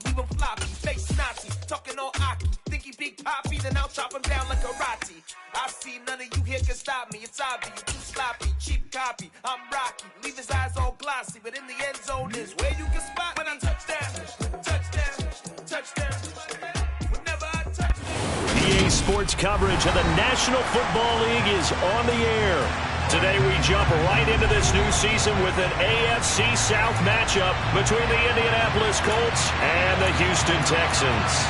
leave him floppy, face Nazi, talking all Aki. Think he big poppy, then I'll chop him down like karate. I see none of you here can stop me. It's obvious, you too sloppy, cheap copy. I'm Rocky, leave his eyes all glossy, but in the end zone is where you can spot when I touchdown, touchdown, touchdown. Whenever I touch EA Sports coverage of the National Football League is on the air. Today we jump right into this new season with an AFC South matchup between the Indianapolis Colts and the Houston Texans.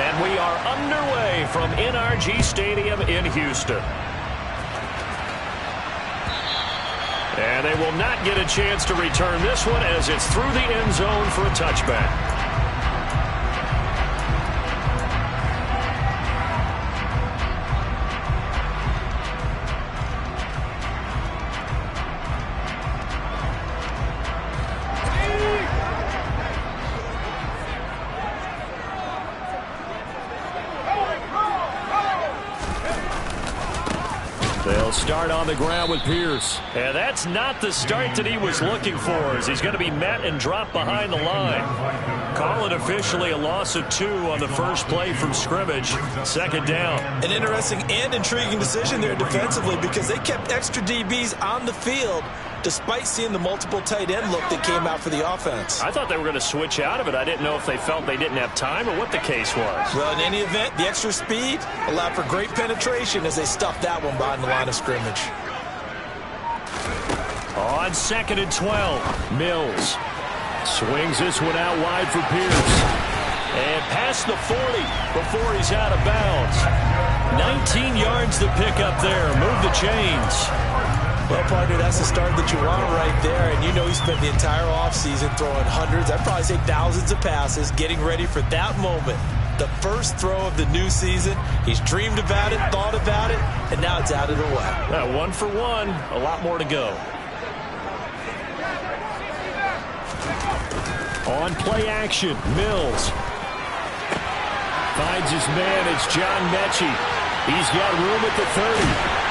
And we are underway from NRG Stadium in Houston. And they will not get a chance to return this one as it's through the end zone for a touchback. They'll start on the ground with Pierce. And that's not the start that he was looking for, as he's going to be met and dropped behind the line. Call it officially a loss of 2 on the first play from scrimmage. Second down. An interesting and intriguing decision there defensively, because they kept extra DBs on the field despite seeing the multiple tight end look that came out for the offense. I thought they were going to switch out of it. I didn't know if they felt they didn't have time or what the case was. Well, in any event, the extra speed allowed for great penetration as they stuffed that one behind the line of scrimmage. On 2nd and 12, Mills swings this one out wide for Pierce. And past the 40 before he's out of bounds. 19 yards to pick up there. Move the chains. Well, partner, that's the start that you want right there. And you know he spent the entire offseason throwing hundreds, I'd probably say thousands of passes, getting ready for that moment. The first throw of the new season. He's dreamed about it, thought about it, and now it's out of the way. 1 for 1, a lot more to go. On play action, Mills finds his man. It's John Mechie. He's got room at the 30.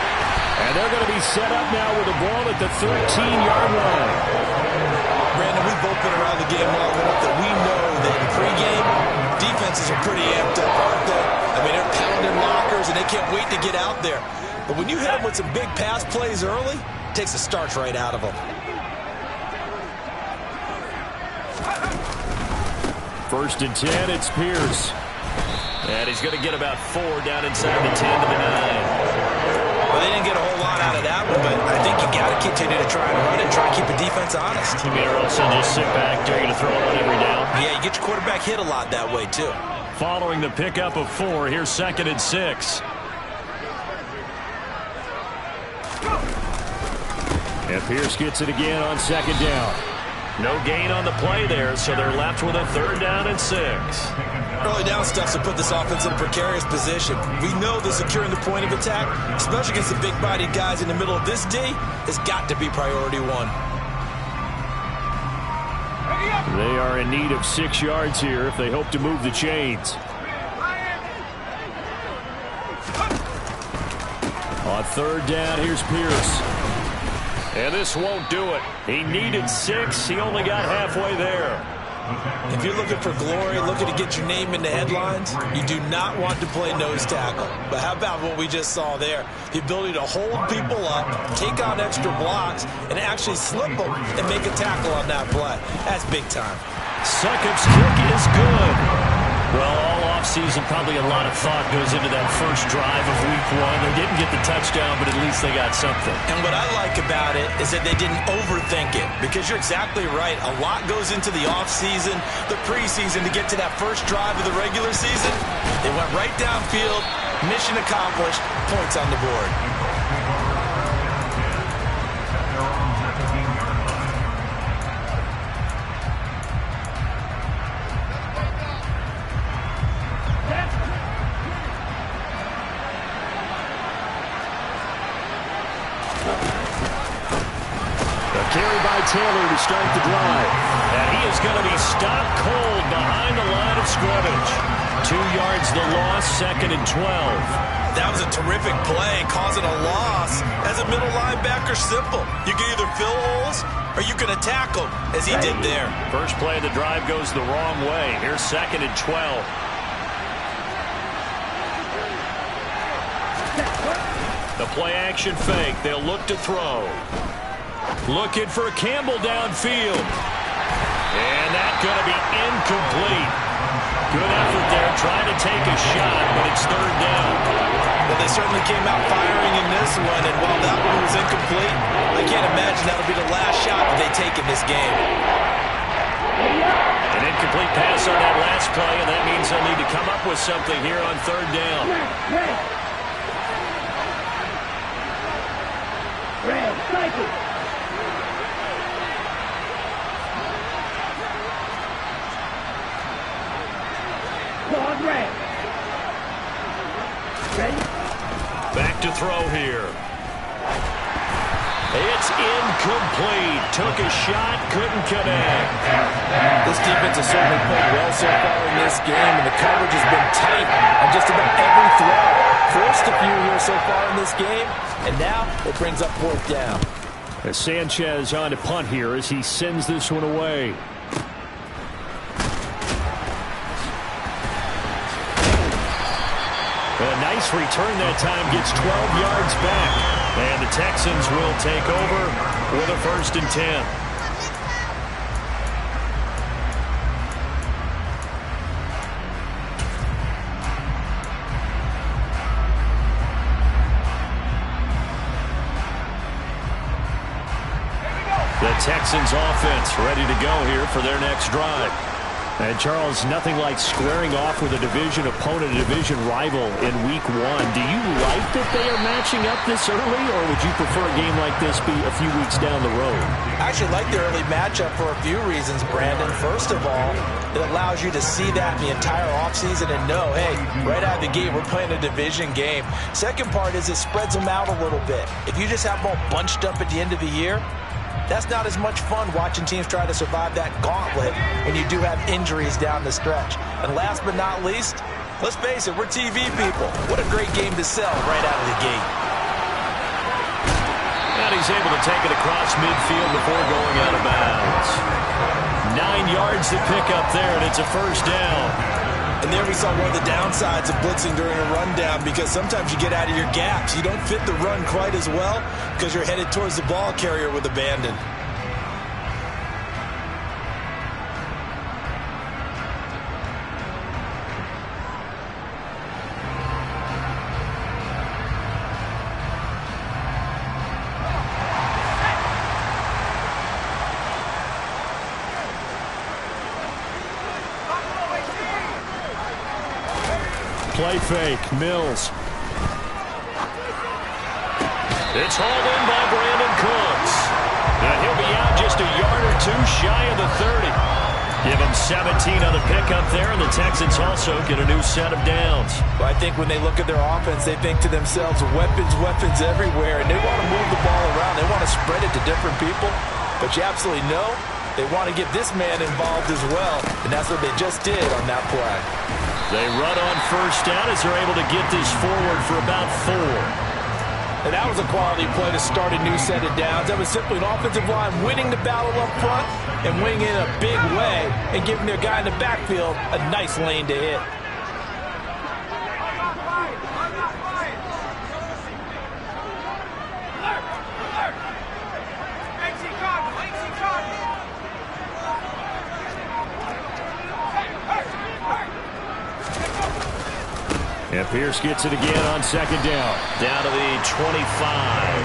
And they're going to be set up now with the ball at the 13-yard line. Brandon, we've both been around the game long enough that we know that in pregame, defenses are pretty amped up, aren't they? I mean, they're pounding lockers, and they can't wait to get out there. But when you hit them with some big pass plays early, it takes the starch right out of them. 1st and 10, it's Pierce. And he's going to get about 4 down inside the 10 to the 9. Well, they didn't get a whole lot out of that one, but I think you got to continue to try and run it, try and keep the defense honest. You mean, or else they'll just sit back, dare you to throw it on every down? Yeah, you get your quarterback hit a lot that way, too. Following the pickup of 4, here's 2nd and 6. And Pierce gets it again on 2nd down. No gain on the play there, so they're left with a 3rd down and 6. Early down stuff to put this offense in a precarious position. We know that securing the point of attack, especially against the big-bodied guys in the middle of this D, has got to be priority 1. They are in need of 6 yards here if they hope to move the chains. On 3rd down, here's Pierce. And this won't do it. He needed 6. He only got halfway there. If you're looking for glory, looking to get your name in the headlines, you do not want to play nose tackle. But how about what we just saw there? The ability to hold people up, take on extra blocks, and actually slip them and make a tackle on that play. That's big time. Succop's kick is good. Well, all offseason, probably a lot of thought goes into that first drive of week 1. They didn't get the touchdown, but at least they got something. And what I like about it is that they didn't overthink it, because you're exactly right. A lot goes into the offseason, the preseason to get to that first drive of the regular season. They went right downfield, mission accomplished, points on the board. carry by Taylor to start the drive. And he is going to be stopped cold behind the line of scrimmage. 2 yards the loss, 2nd and 12. That was a terrific play, causing a loss. As a middle linebacker, simple. You can either fill holes or you can attack them, as he did there. First play of the drive goes the wrong way. Here's 2nd and 12. The play action fake. They'll look to throw. Looking for Campbell downfield. And that's going to be incomplete. Good effort there, trying to take a shot, but it's 3rd down. Well, they certainly came out firing in this one, and while that one was incomplete, I can't imagine that'll be the last shot that they take in this game. An incomplete pass on that last play, and that means they'll need to come up with something here on 3rd down. Red, cycle. Quad red. Ready? Back to throw here. It's incomplete. Took a shot, couldn't connect. This defense has certainly played well so far in this game, and the coverage has been tight on just about every throw. Forced a few here so far in this game, and now it brings up 4th down. As Sanchez on to punt here as he sends this one away. A nice return that time, gets 12 yards back. And the Texans will take over with a 1st and 10. The Texans offense ready to go here for their next drive. And, Charles, nothing like squaring off with a division opponent, a division rival in Week 1. Do you like that they are matching up this early, or would you prefer a game like this be a few weeks down the road? I actually like the early matchup for a few reasons, Brandon. First of all, it allows you to see that in the entire offseason and know, hey, right out of the gate, we're playing a division game. Second part is it spreads them out a little bit. If you just have them all bunched up at the end of the year, that's not as much fun watching teams try to survive that gauntlet when you do have injuries down the stretch. And last but not least, let's face it, we're TV people. What a great game to sell right out of the gate. And he's able to take it across midfield before going out of bounds. 9 yards to pick up there, and it's a 1st down. And there we saw one of the downsides of blitzing during a rundown, because sometimes you get out of your gaps. You don't fit the run quite as well because you're headed towards the ball carrier with abandon. Play fake, Mills. It's hauled in by Brandon Cooks. And he'll be out just a yard or two shy of the 30. Give him 17 on the pickup there, and the Texans also get a new set of downs. Well, I think when they look at their offense, they think to themselves, weapons, weapons everywhere, and they want to move the ball around. They want to spread it to different people, but you absolutely know they want to get this man involved as well, and that's what they just did on that play. They run on 1st down as they're able to get this forward for about 4. And that was a quality play to start a new set of downs. That was simply an offensive line winning the battle up front and winning in a big way and giving their guy in the backfield a nice lane to hit. And Pierce gets it again on 2nd down. Down to the 25.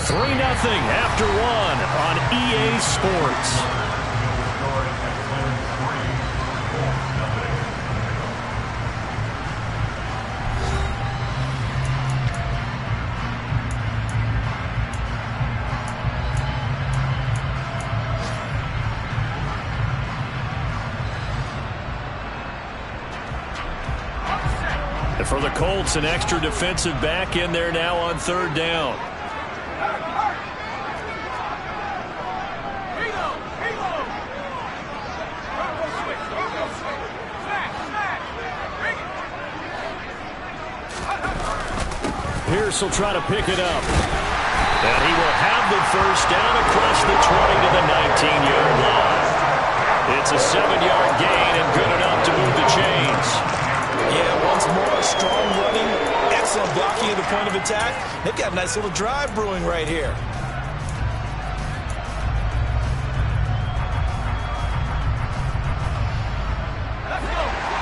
3-0 after 1 on EA Sports. And for the Colts, an extra defensive back in there now on third down. Pierce will try to pick it up. And he will have the first down across the 20 to the 19-yard line. It's a 7-yard gain and good enough to move the chains. Yeah, once more, strong running, excellent blocking at the point of attack. They've got a nice little drive brewing right here.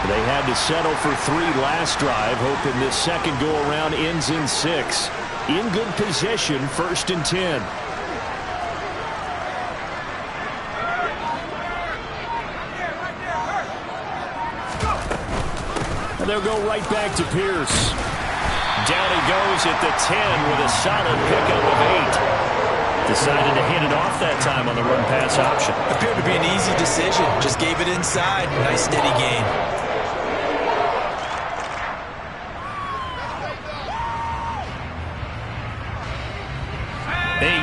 They had to settle for 3 last drive, hoping this second go-around ends in 6. In good position, 1st and 10. And they'll go right back to Pierce. Down he goes at the 10 with a solid pickup of 8. Decided to hand it off that time on the run-pass option. Appeared to be an easy decision. Just gave it inside. Nice steady gain.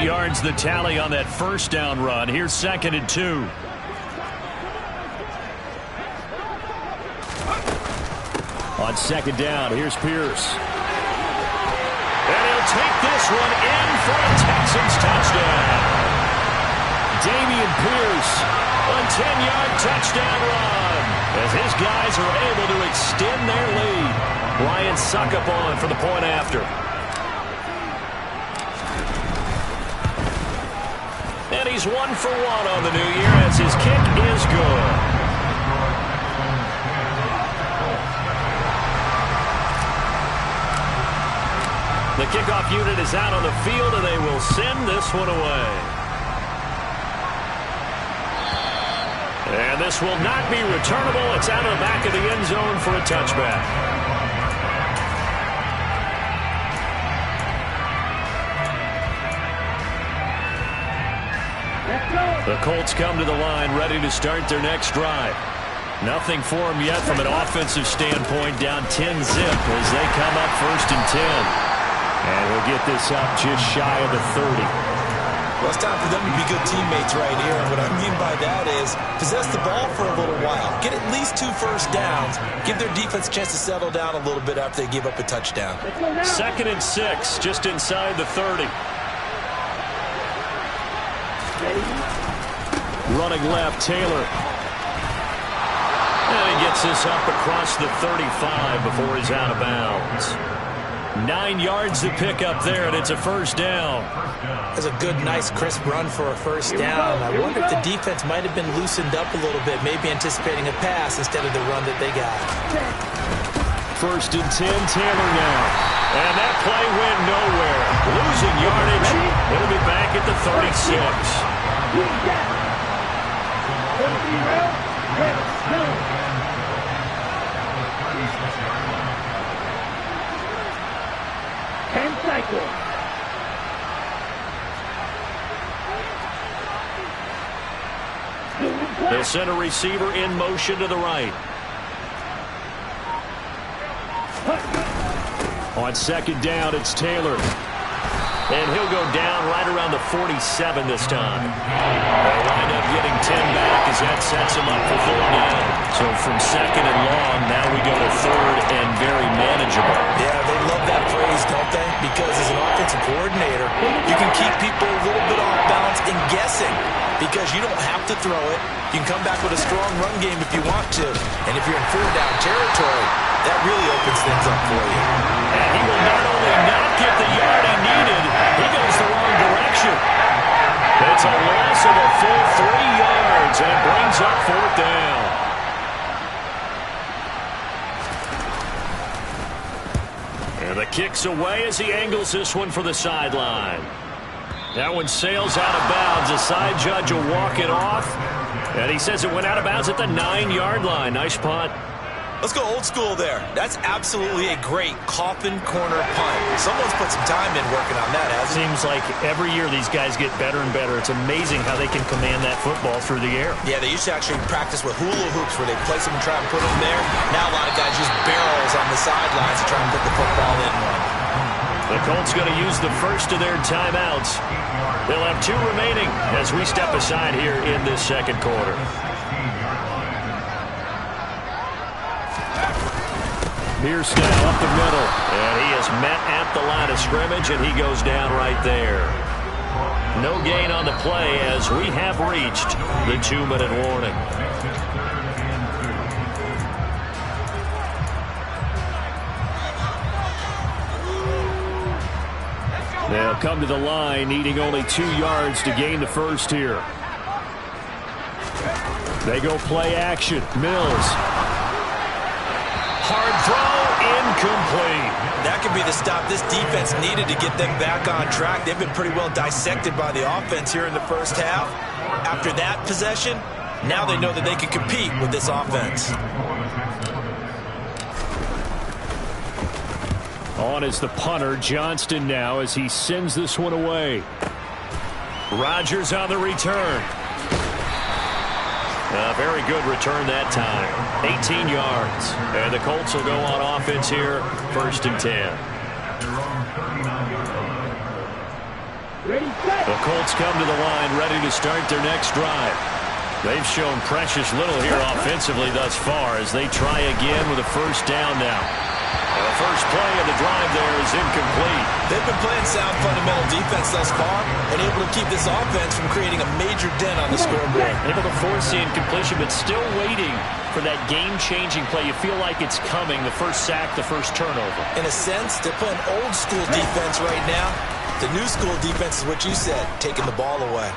8 yards the tally on that first down run. Here's 2nd and 2. On 2nd down, here's Pierce. And he'll take this one in for a Texans touchdown. Damian Pierce, a 10-yard touchdown run. As his guys are able to extend their lead. Ryan Succop for the point after. And he's 1 for 1 on the new year as his kick is good. The kickoff unit is out on the field, and they will send this one away. And this will not be returnable. It's out of the back of the end zone for a touchback. The Colts come to the line ready to start their next drive. Nothing for them yet from an offensive standpoint, down 10-zip as they come up 1st and 10. And we'll get this up just shy of the 30. Well, it's time for them to be good teammates right here. And what I mean by that is possess the ball for a little while. Get at least 2 first downs. Give their defense a chance to settle down a little bit after they give up a touchdown. 2nd and 6, just inside the 30. Running left, Taylor. And he gets this up across the 35 before he's out of bounds. 9 yards to pick up there, and it's a first down. That's a good, nice, crisp run for a first down. I wonder if the defense might have been loosened up a little bit, maybe anticipating a pass instead of the run that they got. 1st and 10, Taylor now. And that play went nowhere. Losing yardage. It'll be back at the 36. They'll send a receiver in motion to the right. On 2nd down, it's Taylor. And he'll go down right around the 47 this time. They'll wind up getting 10 back as that sets him up for 4th down. So from 2nd and long, now we go to 3rd and very manageable. Yeah, they love that phrase, don't they? Because as an offensive coordinator, you can keep people a little bit off balance and guessing because you don't have to throw it. You can come back with a strong run game if you want to. And if you're in 4th-down territory, that really opens things up for you. And he will not only not get the yard he needed, he goes the wrong direction. It's a loss of a full 3 yards, and it brings up 4th down. And the kick's away as he angles this one for the sideline. That one sails out of bounds. The side judge will walk it off. And he says it went out of bounds at the 9-yard line. Nice punt. Let's go old school there. That's absolutely a great coffin corner punt. Someone's put some time in working on that, hasn't it? Seems like every year these guys get better and better. It's amazing how they can command that football through the air. Yeah, they used to actually practice with hula hoops where they place them and try and put them there. Now a lot of guys use barrels on the sidelines to try and put the football in one. The Colts going to use the first of their timeouts. They'll have 2 remaining as we step aside here in this second quarter. Pierce now up the middle, and he is met at the line of scrimmage, and he goes down right there. No gain on the play as we have reached the 2-minute warning. They'll come to the line, needing only 2 yards to gain the first here. They go play action. Mills. Hard throw, incomplete. That could be the stop this defense needed to get them back on track. They've been pretty well dissected by the offense here in the first half. After that possession, now they know that they can compete with this offense. On is the punter, Johnston now, as he sends this one away. Rodgers on the return. A very good return that time. 18 yards. And the Colts will go on offense here, 1st and 10. The Colts come to the line ready to start their next drive. They've shown precious little here offensively thus far as they try again with a first down now. And the first play of the drive there is incomplete. They've been playing sound fundamental defense thus far and able to keep this offense from creating a major dent on the scoreboard. Able to force the incompletion, but still waiting for that game-changing play. You feel like it's coming, the first sack, the first turnover. In a sense, they're playing old-school defense right now. The new-school defense is what you said, taking the ball away.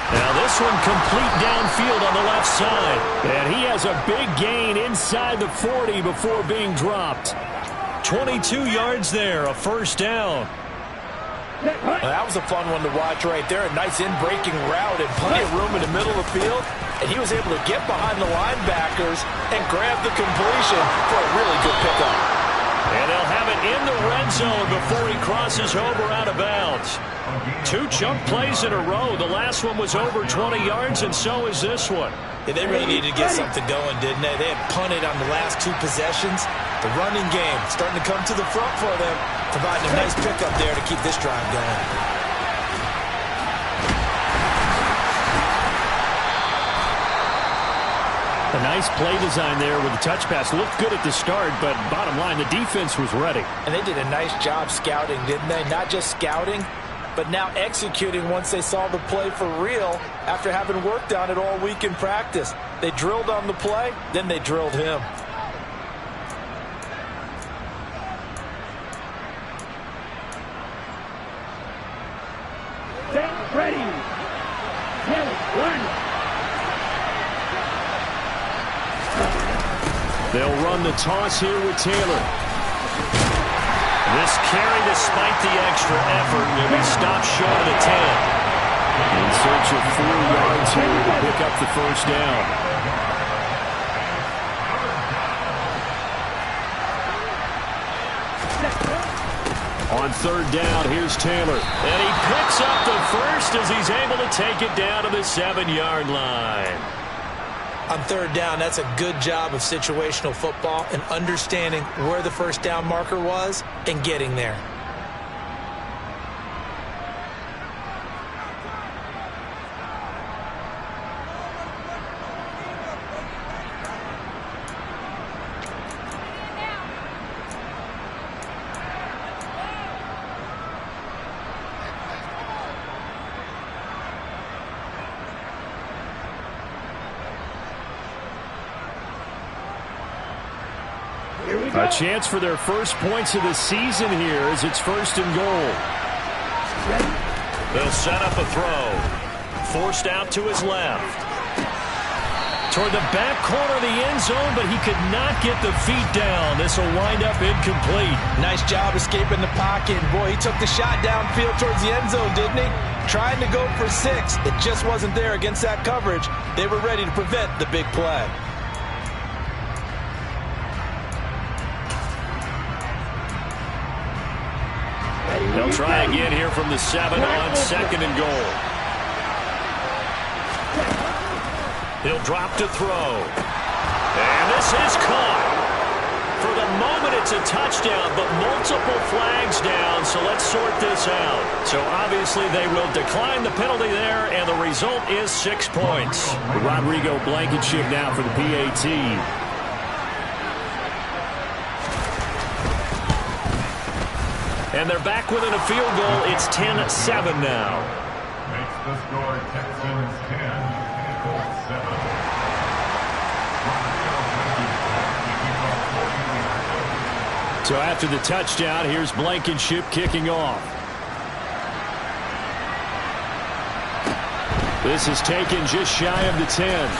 Now this one complete downfield on the left side. And he has a big gain inside the 40 before being dropped. 22 yards there, a first down. Well, that was a fun one to watch right there. A nice in-breaking route and plenty of room in the middle of the field. And he was able to get behind the linebackers and grab the completion for a really good pickup. And they'll have it in the red zone before he crosses over out of bounds. 2 chunk plays in a row. The last one was over 20 yards, and so is this one. Yeah, they really needed to get something going, didn't they? They had punted on the last 2 possessions. The running game starting to come to the front for them, providing a nice pickup there to keep this drive going. A nice play design there with the touch pass. Looked good at the start, but bottom line, the defense was ready. And they did a nice job scouting, didn't they? Not just scouting, but now executing once they saw the play for real after having worked on it all week in practice. They drilled on the play, then they drilled him. Set, ready. Run. They'll run the toss here with Taylor. This carry, despite the extra effort, will be stopped short of the 10. In search of 4 yards here to pick up the first down. On 3rd down, here's Taylor. And he picks up the first as he's able to take it down to the 7-yard line. On 3rd down, that's a good job of situational football and understanding where the first down marker was and getting there. A chance for their first points of the season here as it's 1st and goal. They'll set up a throw. Forced out to his left. Toward the back corner of the end zone, but he could not get the feet down. This will wind up incomplete. Nice job escaping the pocket. Boy, he took the shot downfield towards the end zone, didn't he? Trying to go for 6. It just wasn't there against that coverage. They were ready to prevent the big play. They'll try again here from the 7 on 2nd and goal. He'll drop to throw. And this is caught. For the moment, it's a touchdown, but multiple flags down, so let's sort this out. So obviously they will decline the penalty there, and the result is 6 points. Rodrigo Blankenship now for the PAT. And they're back within a field goal. It's 10-7 now. Makes the score Texans 10, Colts 7. So after the touchdown, here's Blankenship kicking off. This is taken just shy of the 10.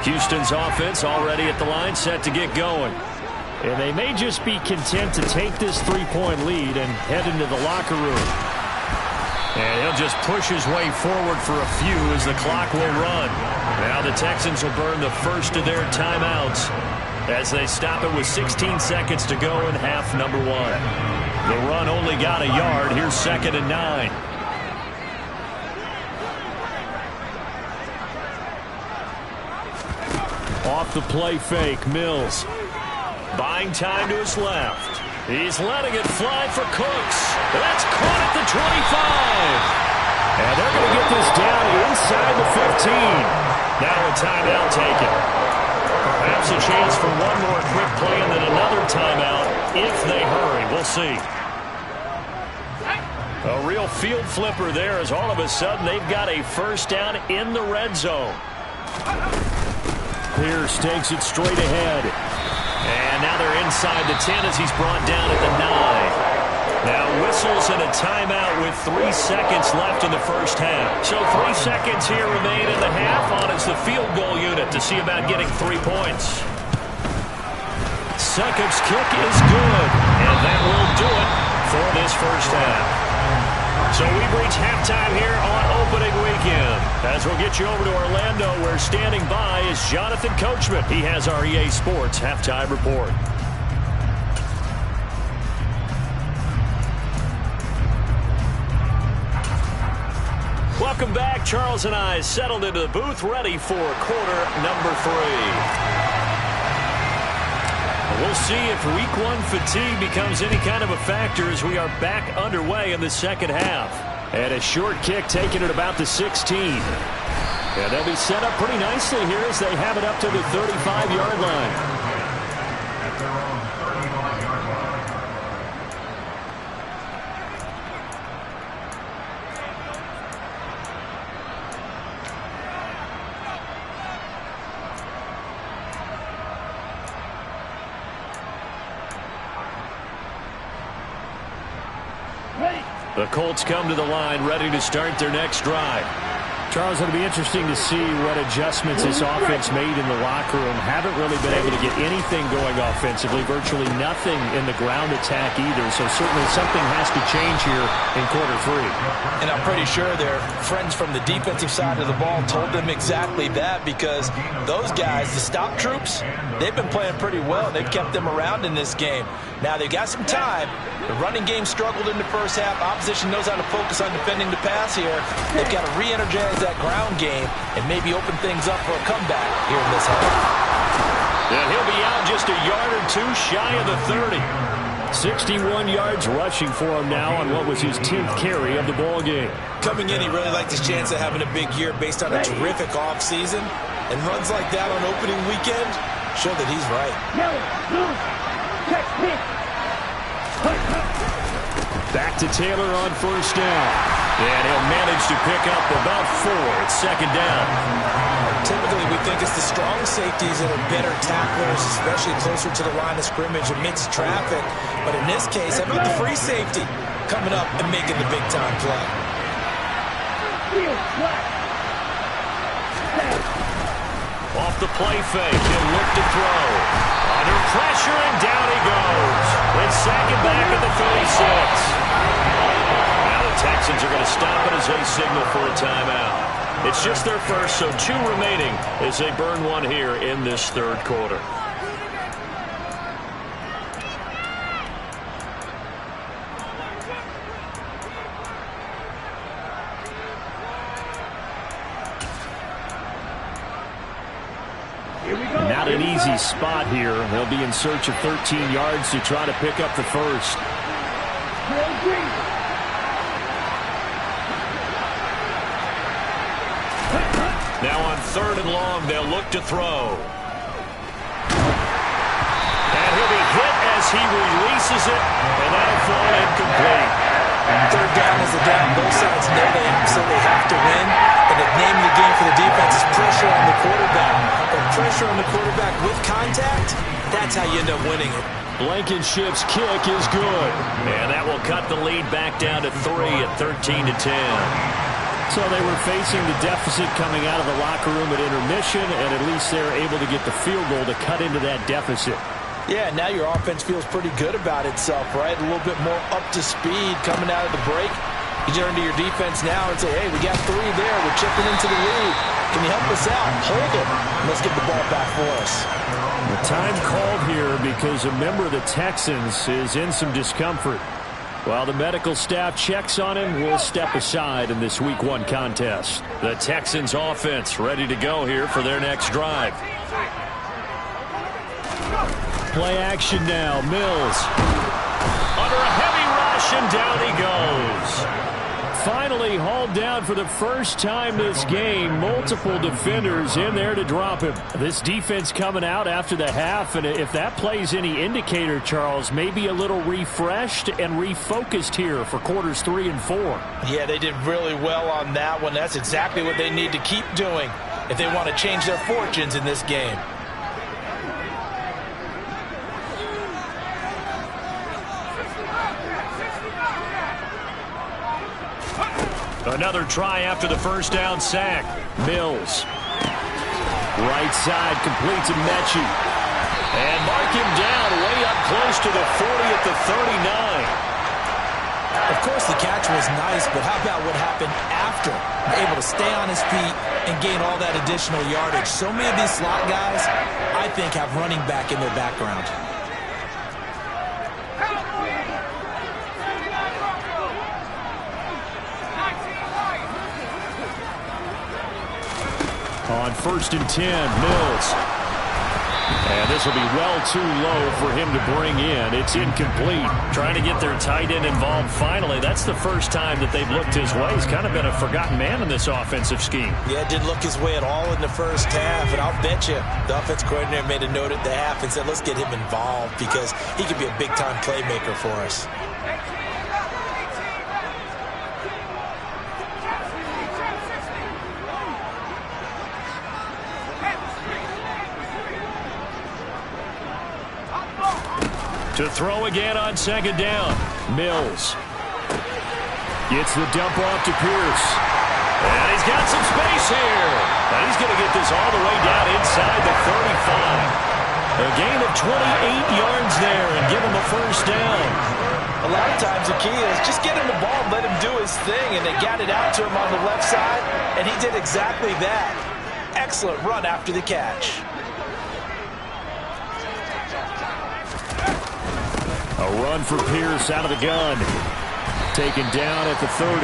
Houston's offense already at the line, set to get going. And they may just be content to take this 3-point lead and head into the locker room. And he'll just push his way forward for a few as the clock will run. Now the Texans will burn the first of their timeouts as they stop it with 16 seconds to go in half number 1. The run only got a yard. Here's 2nd and 9. Off the play fake, Mills. Buying time to his left. He's letting it fly for Cooks. That's caught at the 25. And they're going to get this down inside the 15. Now a timeout taken. Perhaps a chance for one more quick play and then another timeout if they hurry. We'll see. A real field flipper there as all of a sudden they've got a first down in the red zone. Pierce takes it straight ahead. And now they're inside the 10 as he's brought down at the 9. Now whistles and a timeout with 3 seconds left in the first half. So 3 seconds here remain in the half on as the field goal unit to see about getting 3 points. Sukup's kick is good. And that will do it for this first half. So we've reached halftime here on opening weekend. As we'll get you over to Orlando, where standing by is Jonathan Coachman. He has our EA Sports halftime report. Welcome back. Charles and I settled into the booth, ready for quarter number 3. We'll see if week 1 fatigue becomes any kind of a factor as we are back underway in the second half. And a short kick taken at about the 16. And they'll be set up pretty nicely here as they have it up to the 35-yard line. The Colts come to the line ready to start their next drive. Charles, it'll be interesting to see what adjustments this offense made in the locker room. Haven't really been able to get anything going offensively, virtually nothing in the ground attack either. So certainly something has to change here in quarter 3. And I'm pretty sure their friends from the defensive side of the ball told them exactly that, because those guys, the stop troops, they've been playing pretty well. They've kept them around in this game. Now they've got some time. The running game struggled in the first half. Opposition knows how to focus on defending the pass here. They've got to re-energize that ground game and maybe open things up for a comeback here in this half. And he'll be out just a yard or 2 shy of the 30. 61 yards rushing for him now on what was his 10th carry of the ball game. Coming in, he really liked his chance of having a big year based on a terrific offseason. And runs like that on opening weekend show that he's right. Back to Taylor on first down. And he'll manage to pick up about 4. It's second down. Typically, we think it's the strong safeties that are better tacklers, especially closer to the line of scrimmage amidst traffic. But in this case, how about the free safety coming up and making the big-time play? Off the play fake, he'll look to throw. Under pressure, and down he goes. It's second back at the 36. Now the Texans are going to stop it as they signal for a timeout. It's just their first, so 2 remaining as they burn one here in this third quarter. Not an easy spot here. They'll be in search of 13 yards to try to pick up the first. Now on 3rd and long, they'll look to throw. And he'll be hit as he releases it, and that'll fall incomplete. 3rd down is the down. Both sides know they absolutely have to win. And the name of the game for the defense is pressure on the quarterback. But pressure on the quarterback with contact, that's how you end up winning it. Blankenship's kick is good. And that will cut the lead back down to 3 at 13-10. So they were facing the deficit coming out of the locker room at intermission, and at least they're able to get the field goal to cut into that deficit. Yeah, now your offense feels pretty good about itself, right? A little bit more up to speed coming out of the break. You turn to your defense now and say, hey, we got 3 there. We're chipping into the lead. Can you help us out? Hold it. Let's get the ball back for us. The time called here because a member of the Texans is in some discomfort. While the medical staff checks on him, we'll step aside in this Week 1 contest. The Texans offense ready to go here for their next drive. Play action now. Mills under a heavy rush, and down he goes. Finally hauled down for the first time this game. Multiple defenders in there to drop him. This defense coming out after the half, and if that plays any indicator, Charles, maybe a little refreshed and refocused here for quarters 3 and 4. Yeah, they did really well on that one. That's exactly what they need to keep doing if they want to change their fortunes in this game. Another try after the first down sack. Mills. Right side completes to Mechie. And mark him down way up close to the 40 at the 39. Of course, the catch was nice, but how about what happened after? Able to stay on his feet and gain all that additional yardage. So many of these slot guys, I think, have running back in their background. On 1st and 10, Mills. And this will be well too low for him to bring in. It's incomplete. Trying to get their tight end involved finally. That's the first time that they've looked his way. He's kind of been a forgotten man in this offensive scheme. Yeah, didn't look his way at all in the first half. And I'll bet you the offense coordinator made a note at the half and said, let's get him involved because he could be a big-time playmaker for us. To throw again on 2nd down. Mills gets the dump off to Pierce. And he's got some space here. And he's going to get this all the way down inside the 35. A gain of 28 yards there and give him a first down. A lot of times the key is just get him the ball and let him do his thing. And they got it out to him on the left side. And he did exactly that. Excellent run after the catch. A run for Pierce out of the gun. Taken down at the 30.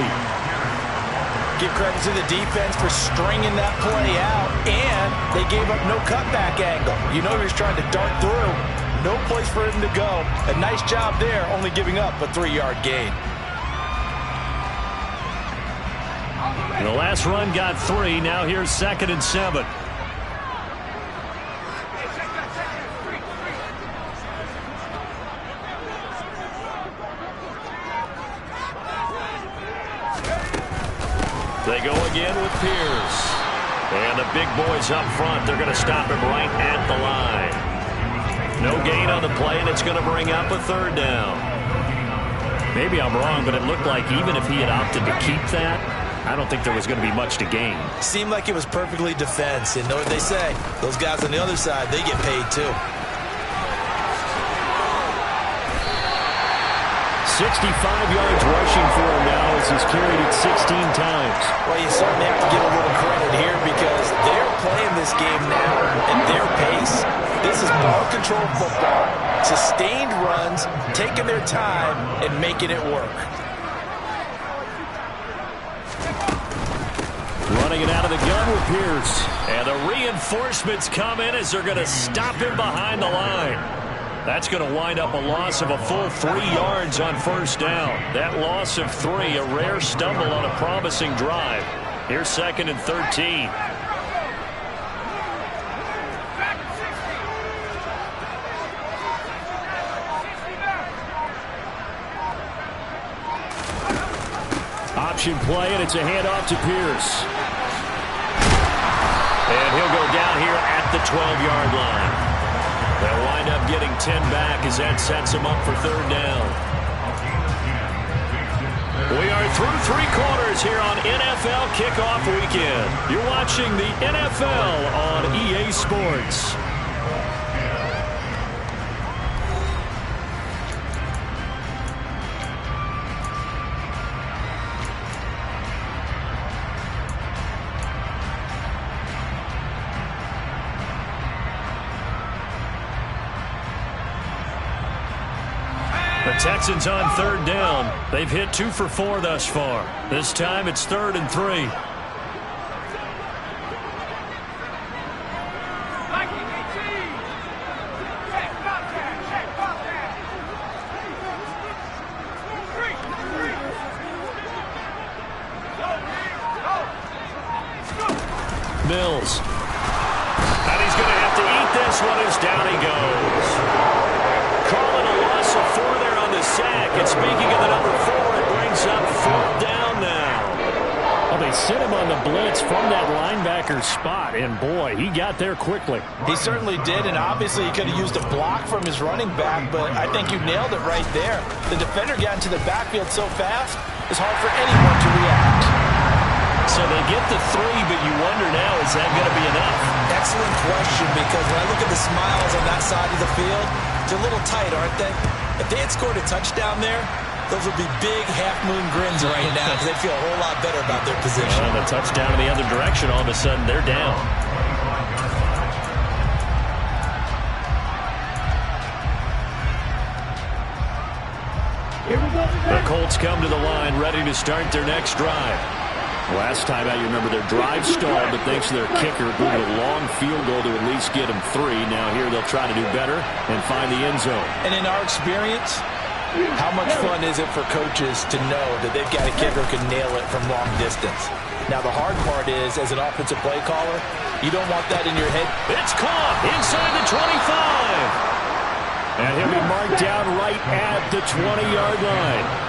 Give credit to the defense for stringing that play out, and they gave up no cutback angle. You know he was trying to dart through. No place for him to go. A nice job there, only giving up a 3-yard gain. The last run got 3. Now here's 2nd and 7. They go again with Pierce. And the big boys up front, they're going to stop him right at the line. No gain on the play, and it's going to bring up a 3rd down. Maybe I'm wrong, but it looked like even if he had opted to keep that, I don't think there was going to be much to gain. Seemed like it was perfectly defense. And know what they say? Those guys on the other side, they get paid too. 65 yards rushing for him now as he's carried it 16 times. Well, you certainly have to give a little credit here because they're playing this game now at their pace. This is ball control football, sustained runs, taking their time and making it work. Running it out of the gun with Pierce. And the reinforcements come in as they're going to stop him behind the line. That's going to wind up a loss of a full 3 yards on first down. That loss of 3, a rare stumble on a promising drive. Here's 2nd and 13. Option play, and it's a handoff to Pierce. And he'll go down here at the 12-yard line. They'll wind up getting 10 back as that sets them up for 3rd down. We are through 3 quarters here on NFL Kickoff Weekend. You're watching the NFL on EA Sports. The Texans on 3rd down. They've hit 2 for 4 thus far. This time it's 3rd and 3. Mills. And he's going to have to eat this one as down he goes. Calling a loss of 4 there on the sack. And speaking of the number 4, it brings up 4th down now. Well, they sent him on the blitz from that linebacker spot. And, boy, he got there quickly. He certainly did, and obviously he could have used a block from his running back, but I think you nailed it right there. The defender got into the backfield so fast, it's hard for anyone to react. So they get the 3, but you wonder now, is that going to be enough? Excellent question, because when I look at the smiles on that side of the field, they're a little tight, aren't they? If they had scored a touchdown there, those would be big half-moon grins right now because they feel a whole lot better about their position. And a touchdown in the other direction, all of a sudden they're down. Here we go. The Colts come to the line, ready to start their next drive. Last time out, you remember their drive stalled, but thanks to their kicker, moved a long field goal to at least get them 3. Now here they'll try to do better and find the end zone. And in our experience, how much fun is it for coaches to know that they've got a kicker who can nail it from long distance? Now the hard part is, as an offensive play caller, you don't want that in your head. It's caught inside the 25. And he'll be marked down right at the 20-yard line.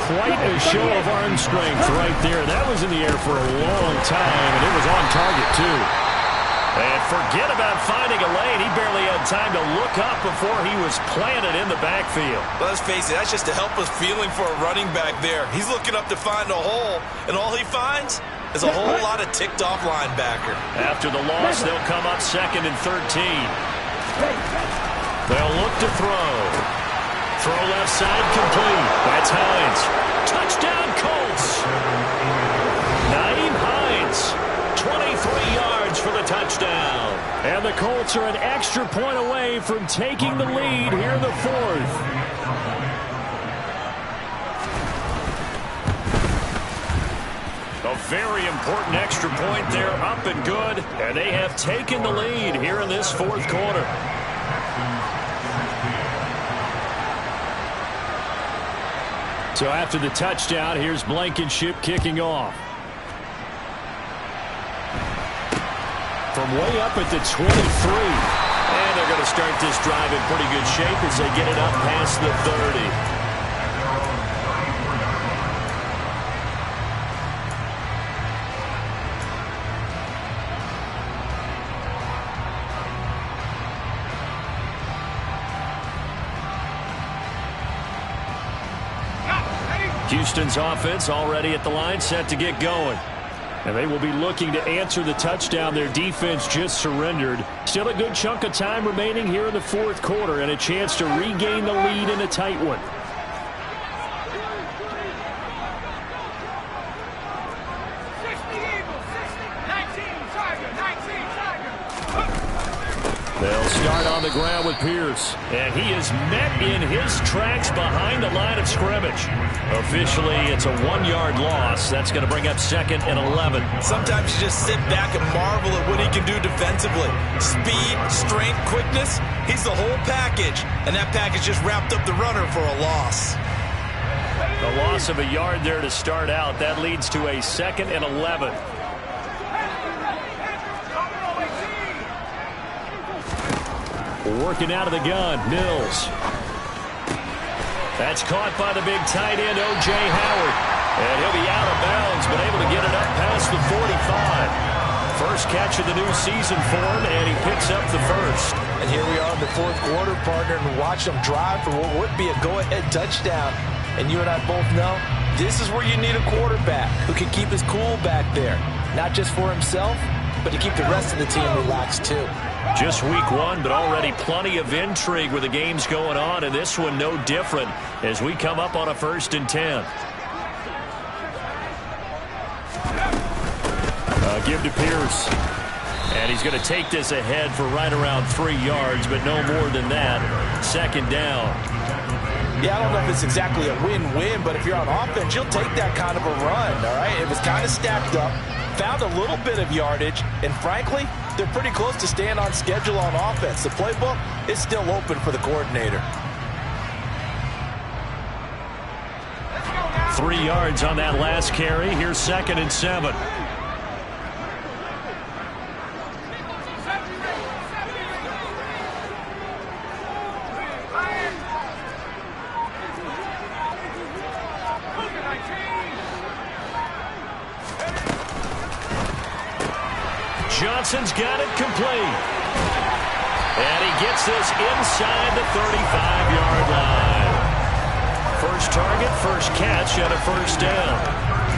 Quite a show of arm strength right there. That was in the air for a long time, and it was on target, too. And forget about finding a lane. He barely had time to look up before he was planted in the backfield. Let's face it, that's just a helpless feeling for a running back there. He's looking up to find a hole, and all he finds is a whole lot of ticked-off linebacker. After the loss, they'll come up 2nd and 13. They'll look to throw. Throw left side complete. That's Hines. Touchdown Colts. Naeem Hines. 23 yards for the touchdown. And the Colts are an extra point away from taking the lead here in the 4th. A very important extra point there, up and good. And they have taken the lead here in this 4th quarter. So after the touchdown, here's Blankenship kicking off. From way up at the 23. And they're going to start this drive in pretty good shape as they get it up past the 30. Houston's offense already at the line, set to get going. And they will be looking to answer the touchdown their defense just surrendered. Still a good chunk of time remaining here in the 4th quarter and a chance to regain the lead in a tight one. They'll start on the ground with Pierce. And he is met in his tracks behind the line of scrimmage. Officially, it's a 1-yard loss. That's going to bring up 2nd and 11. Sometimes you just sit back and marvel at what he can do defensively. Speed, strength, quickness. He's the whole package. And that package just wrapped up the runner for a loss. A loss of a yard there to start out. That leads to a 2nd and 11. Working out of the gun, Mills. That's caught by the big tight end, O.J. Howard. And he'll be out of bounds, but able to get it up past the 45. First catch of the new season for him, and he picks up the first. And here we are in the 4th quarter, partner, and watch them drive for what would be a go-ahead touchdown. And you and I both know this is where you need a quarterback who can keep his cool back there. Not just for himself, but to keep the rest of the team relaxed too. Just week 1, but already plenty of intrigue with the games going on, and this one no different as we come up on a 1st and 10. Give to Pierce. And he's going to take this ahead for right around 3 yards, but no more than that. 2nd down. Yeah, I don't know if it's exactly a win-win, but if you're on offense, you'll take that kind of a run, all right? It was kind of stacked up, found a little bit of yardage, and frankly, they're pretty close to staying on schedule on offense. The playbook is still open for the coordinator. 3 yards on that last carry. Here's 2nd and 7. Johnson's got it complete. And he gets this inside the 35-yard line. First target, first catch, and a 1st down.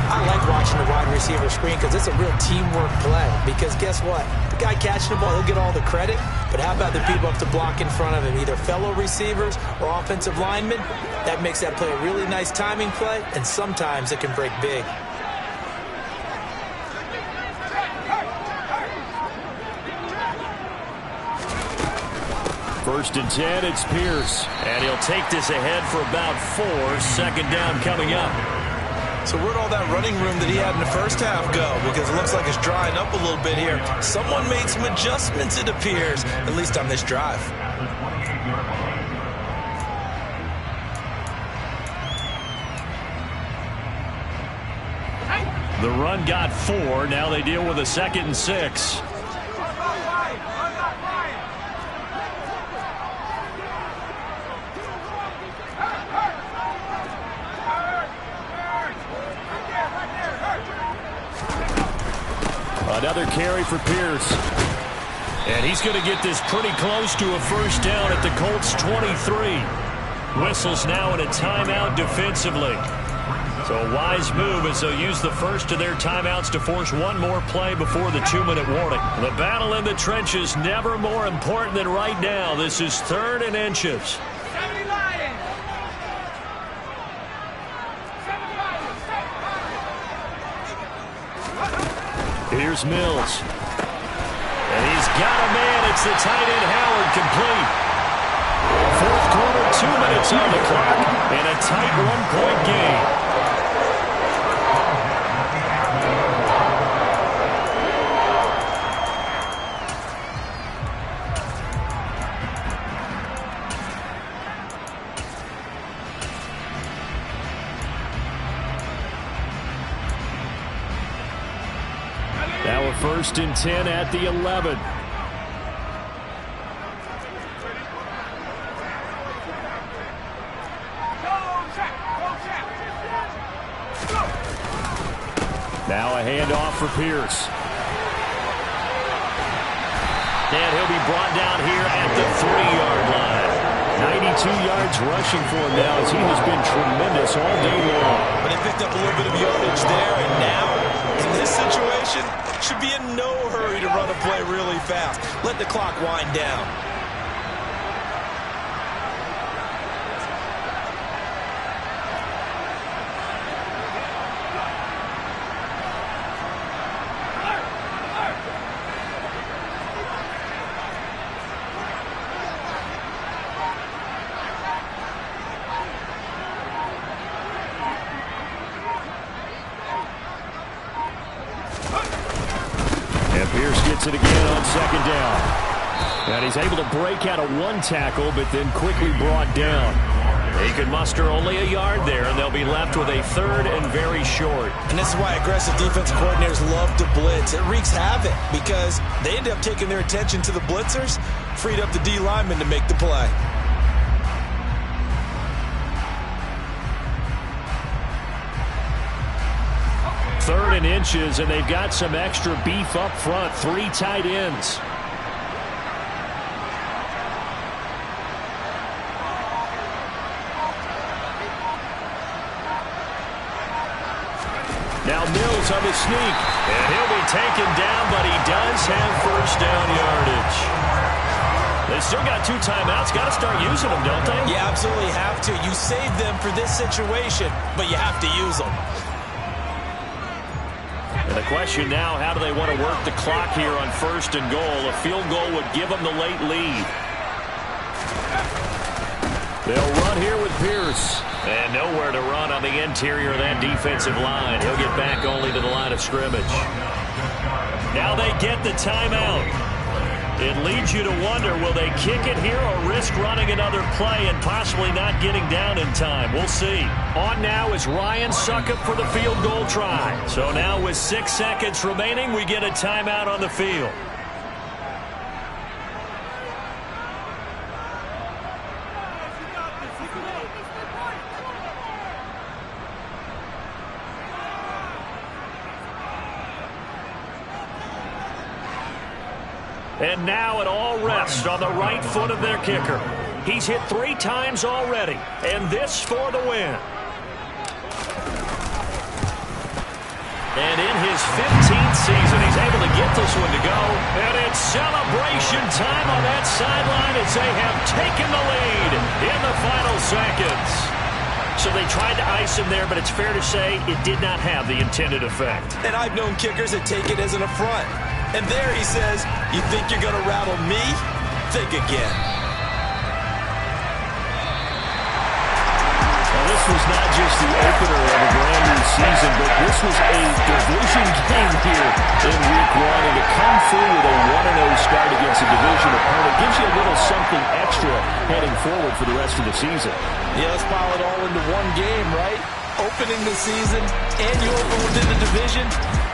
I like watching the wide receiver screen because it's a real teamwork play. Because guess what? The guy catching the ball, he'll get all the credit. But how about the people up to block in front of him, either fellow receivers or offensive linemen? That makes that play a really nice timing play, and sometimes it can break big. 1st and 10, it's Pierce. And he'll take this ahead for about 4. 2nd down coming up. So where'd all that running room that he had in the first half go? Because it looks like it's drying up a little bit here. Someone made some adjustments, it appears, at least on this drive. The run got 4. Now they deal with a 2nd and 6. Another carry for Pierce. And he's going to get this pretty close to a 1st down at the Colts 23. Whistles now in a timeout defensively. So a wise move as they'll use the first of their timeouts to force one more play before the 2-minute warning. The battle in the trenches never more important than right now. This is 3rd and inches. Here's Mills. And he's got a man. It's the tight end Howard complete. 4th quarter, 2 minutes on the clock, and a tight 1-point game. Now a 1st and 10 at the 11. Now a handoff for Pierce. And he'll be brought down here at the 3-yard line. 92 yards rushing for him now as he has been tremendous all day long. But they picked up a little bit of yardage there, and now, in this situation, should be in no hurry to run a play really fast. Let the clock wind down. And he's able to break out of one tackle, but then quickly brought down. He could muster only a yard there, and they'll be left with a third and very short. And this is why aggressive defensive coordinators love to blitz. It wreaks havoc because they end up taking their attention to the blitzers, freed up the D lineman to make the play. Third and inches, and they've got some extra beef up front. 3 tight ends. Now Mills on the sneak, and he'll be taken down, but he does have first down yardage. They still got 2 timeouts. Got to start using them, don't they? You absolutely have to. You save them for this situation, but you have to use them. And the question now, how do they want to work the clock here on first and goal? A field goal would give them the late lead. They'll run here with Pierce. And nowhere to run on the interior of that defensive line. He'll get back only to the line of scrimmage. Now they get the timeout. It leads you to wonder, will they kick it here or risk running another play and possibly not getting down in time? We'll see. On now is Ryan Suckup for the field goal try. So now with 6 seconds remaining, we get a timeout on the field. And now it all rests on the right foot of their kicker. He's hit 3 times already, and this for the win. And in his 15th season, he's able to get this one to go. And it's celebration time on that sideline as they have taken the lead in the final seconds. So they tried to ice him there, but it's fair to say it did not have the intended effect. And I've known kickers that take it as an affront. And there he says, you think you're going to rattle me? Think again. Now, this was not just the opener of a brand new season, but this was a division game here in week 1. And to come through with a 1-0 start against a division opponent gives you a little something extra heading forward for the rest of the season. Yeah, let's pile it all into one game, right? Opening the season and you open within the division.